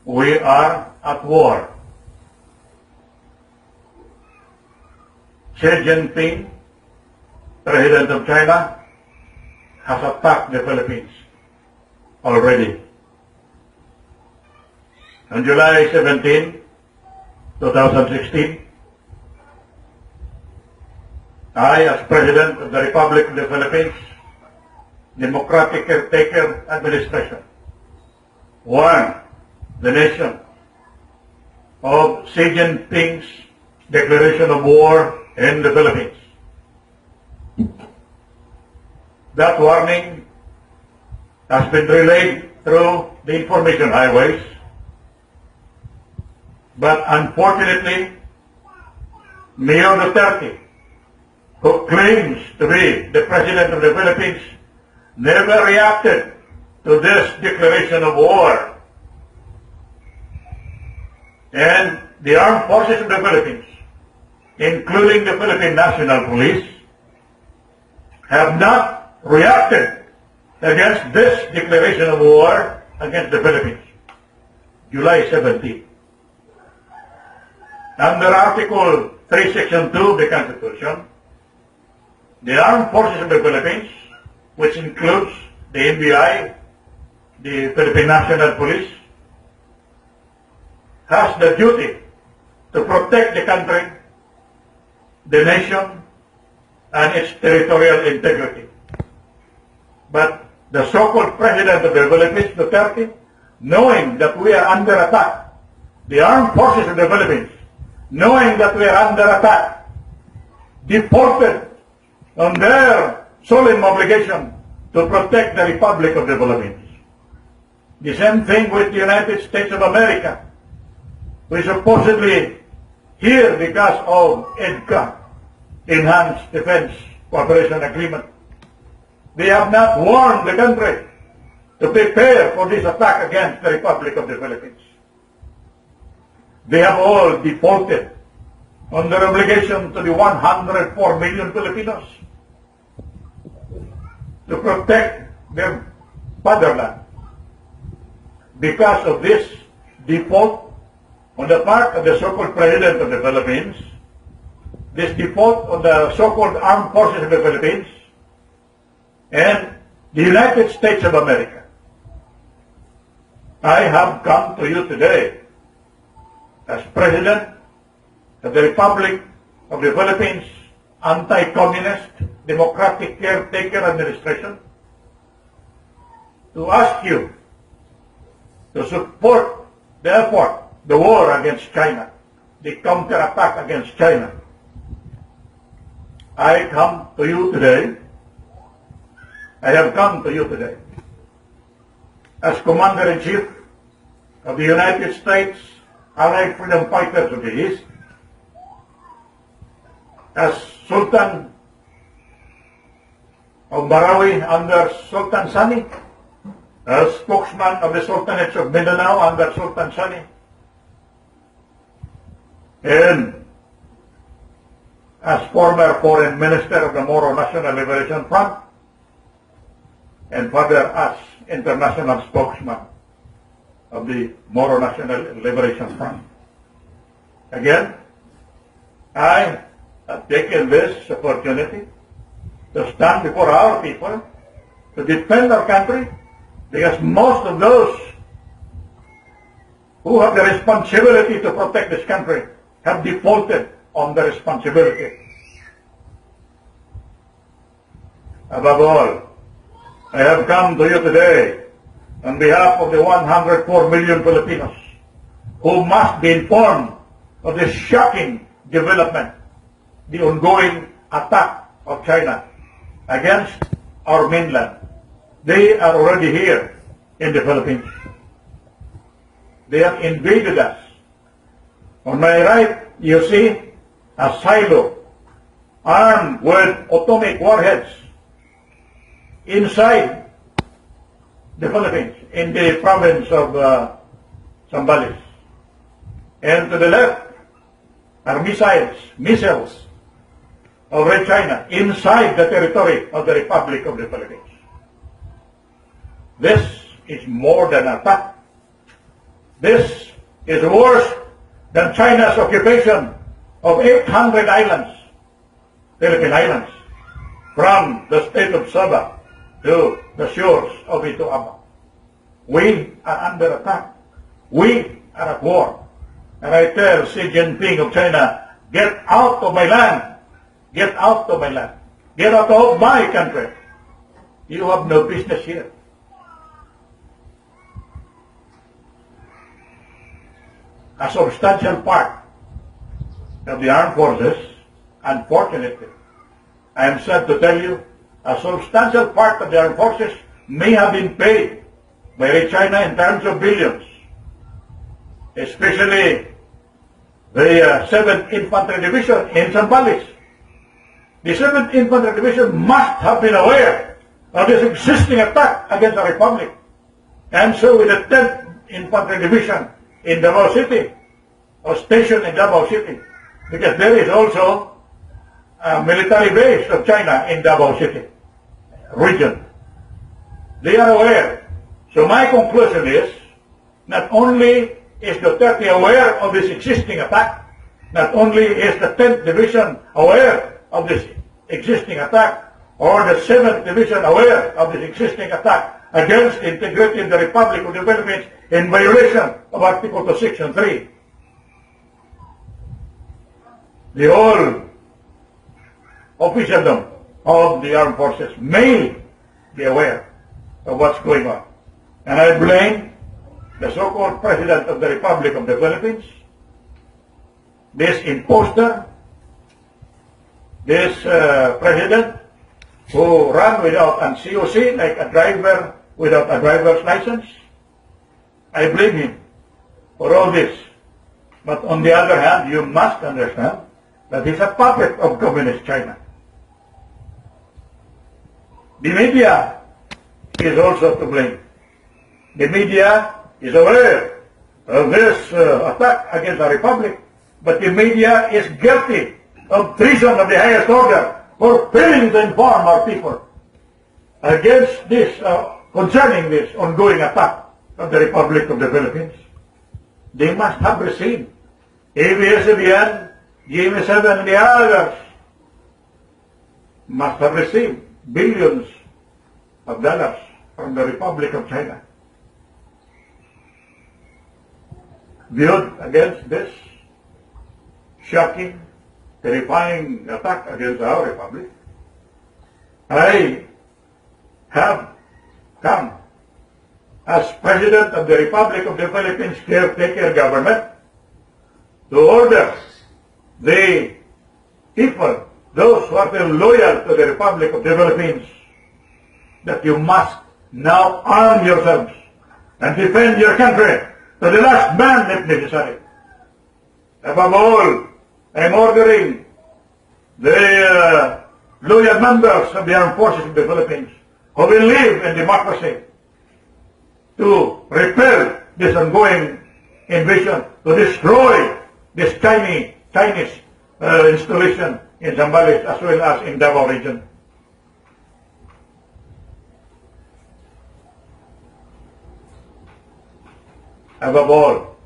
we are at war. Xi Jinping, President of China, has attacked the Philippines already. On July 17, 2016, I, as President of the Republic of the Philippines, Democratic Caretaker Administration, warned the nation of Xi Jinping's declaration of war in the Philippines. That warning has been relayed through the information highways, but unfortunately, Mayor Duterte, who claims to be the President of the Philippines, never reacted to this declaration of war. And the armed forces of the Philippines, including the Philippine National Police, have not reacted against this declaration of war against the Philippines. July 17. Under Article 3, Section 2 of the Constitution, the armed forces of the Philippines, which includes the NBI, the Philippine National Police, has the duty to protect the country, the nation, and its territorial integrity. But the so-called President of the Philippines, Duterte, knowing that we are under attack, the armed forces of the Philippines, knowing that we are under attack, deported on their solemn obligation to protect the Republic of the Philippines. The same thing with the United States of America. We supposedly here because of EDCA, Enhanced Defense Cooperation Agreement. They have not warned the country to prepare for this attack against the Republic of the Philippines. They have all defaulted on their obligation to the 104 million Filipinos to protect their fatherland. Because of this default on the part of the so-called President of the Philippines, this default on the so-called armed forces of the Philippines, and the United States of America, I have come to you today as President of the Republic of the Philippines Anti-Communist Democratic Caretaker Administration to ask you to support the effort, the war against China, the counterattack against China. I have come to you today as Commander-in-Chief of the United States Allied Freedom Fighters of the East, as Sultan of Marawi under Sultan Sani, as spokesman of the Sultanates of Mindanao under Sultan Sani, and as former Foreign Minister of the Moro National Liberation Front, and further as international spokesman of the Moro National Liberation Front. Again, I have taken this opportunity to stand before our people, to defend our country, because most of those who have the responsibility to protect this country have defaulted on the responsibility. Above all, I have come to you today on behalf of the 104 million Filipinos who must be informed of this shocking development, the ongoing attack of China against our mainland. They are already here in the Philippines. They have invaded us. On my right, you see a silo armed with atomic warheads inside the Philippines, in the province of Zambales. And to the left are missiles of Red China inside the territory of the Republic of the Philippines. This is more than an attack. This is worse than China's occupation of 800 islands, Philippine islands, from the state of Sabah to the shores of Ito Aba. We are under attack. We are at war. And I tell Xi Jinping of China, get out of my land. Get out of my land. Get out of my country. You have no business here. A substantial part of the armed forces, unfortunately, I am sad to tell you, a substantial part of the armed forces may have been paid by China in terms of billions, especially the 7th Infantry Division in Zambales. The 7th Infantry Division must have been aware of this existing attack against the Republic. And so with the 10th Infantry Division in Davao City, or stationed in Davao City, because there is also a military base of China in Davao City region. They are aware. So my conclusion is, not only is Duterte aware of this existing attack, not only is the 10th Division aware of this existing attack, or the 7th Division aware of this existing attack against the integrity of the Republic of the Philippines in violation of Article 2, Section 3. The whole officialdom of the armed forces may be aware of what's going on. And I blame the so-called President of the Republic of the Philippines, this imposter, this President who ran without an COC, like a driver without a driver's license. I blame him for all this. But on the other hand, you must understand that he's a puppet of Communist China. The media is also to blame. The media is aware of this attack against the Republic, but the media is guilty of treason of the highest order for failing to inform our people against this, concerning this ongoing attack of the Republic of the Philippines. They must have received, ABS-CBN, GMA7 and the others must have received billions of dollars from the Republic of China. Viewed against this shocking, terrifying attack against our Republic, I have come as President of the Republic of the Philippines caretaker government to order the people, those who are still loyal to the Republic of the Philippines, that you must now arm yourselves and defend your country to the last man if necessary. Above all, I am ordering the loyal members of the armed forces of the Philippines who will live in democracy to repel this ongoing invasion, to destroy this Chinese installation in Zambales as well as in Davao region. Above all,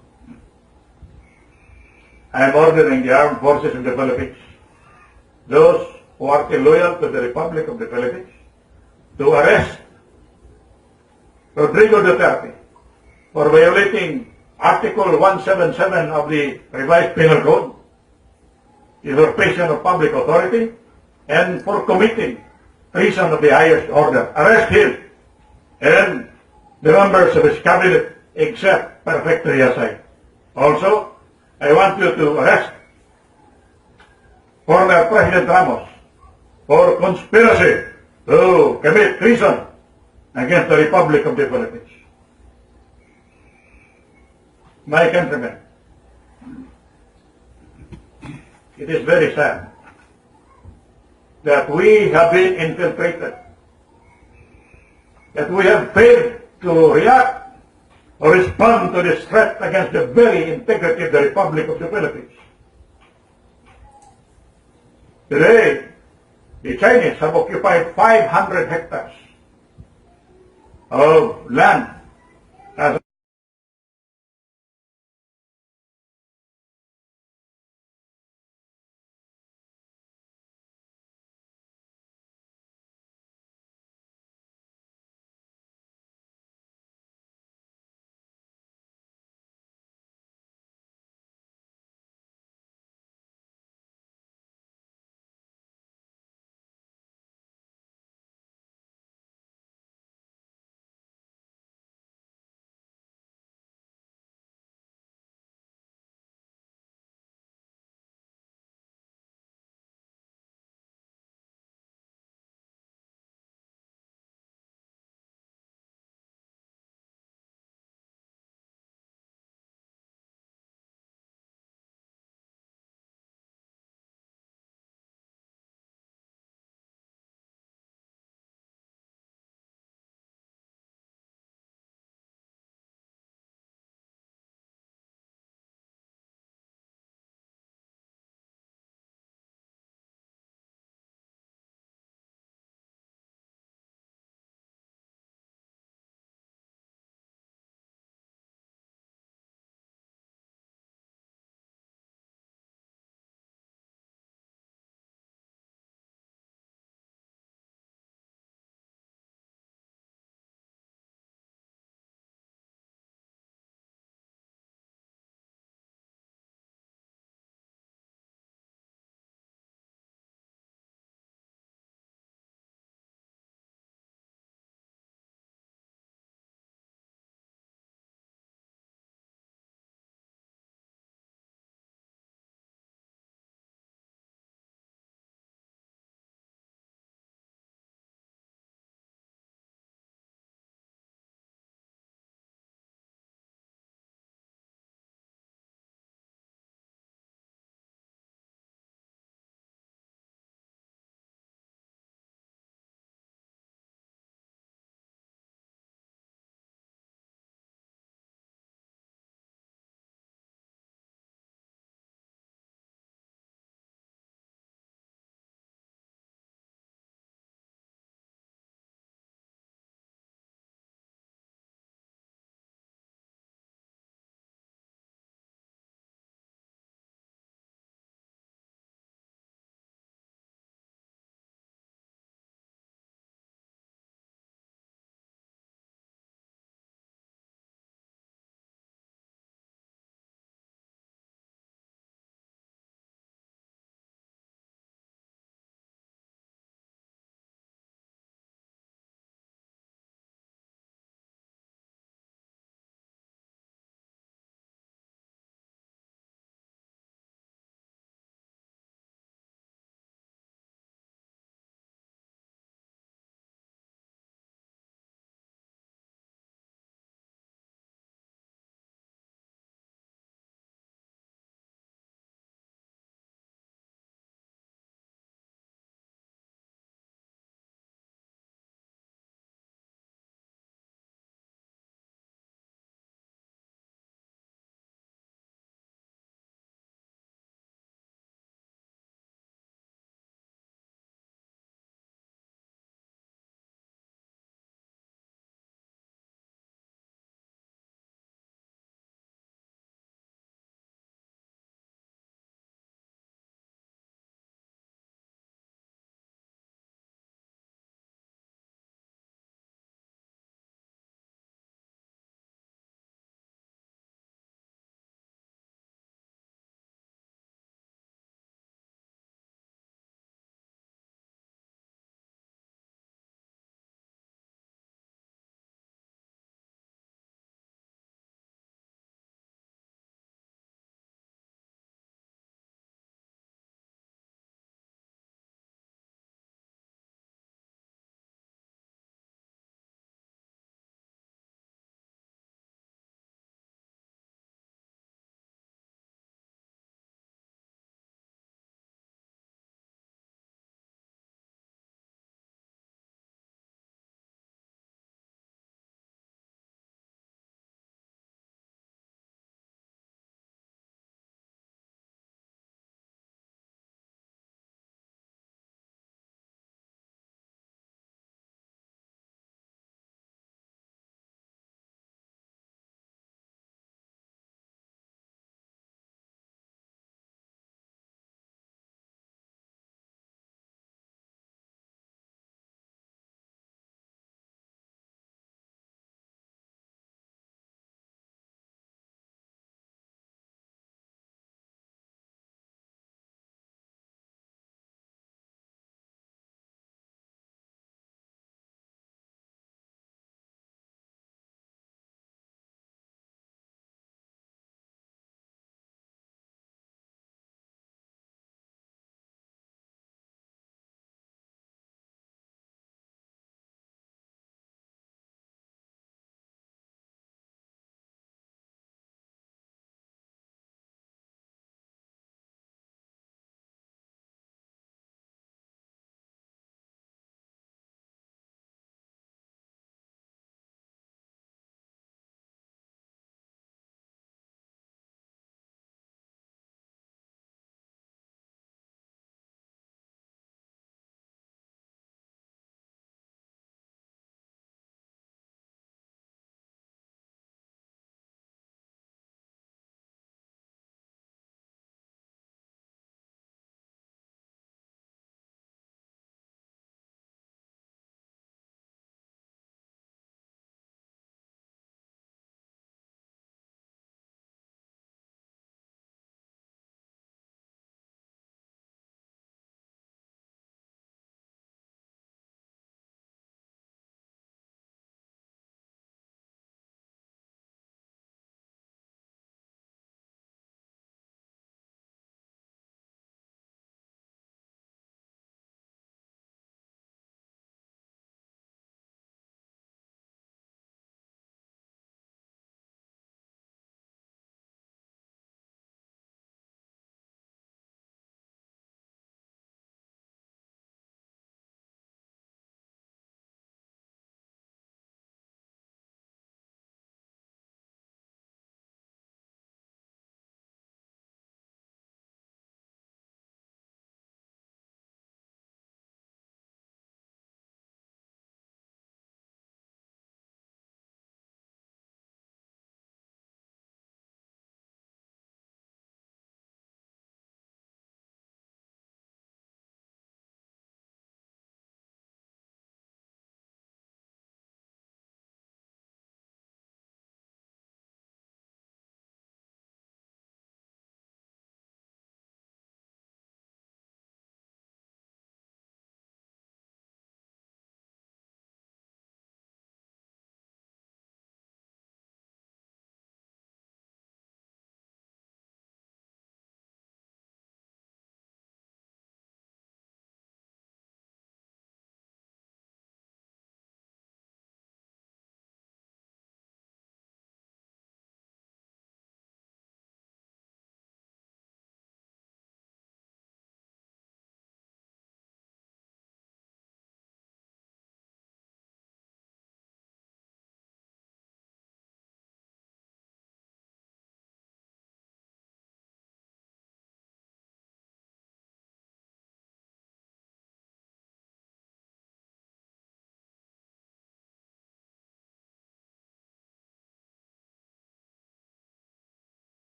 I am ordering the armed forces of the Philippines, those who are still loyal to the Republic of the Philippines, to arrest Rodrigo Duterte for violating Article 177 of the Revised Penal Code, usurpation of public authority, and for committing treason of the highest order. Arrest him and the members of his cabinet except Perfecto Yasay. Also, I want you to arrest former President Ramos for conspiracy to commit treason against the Republic of the Philippines. My countrymen, it is very sad that we have been infiltrated, that we have failed to react or respond to this threat against the very integrity of the Republic of the Philippines. Today, the Chinese have occupied 500 hectares of land as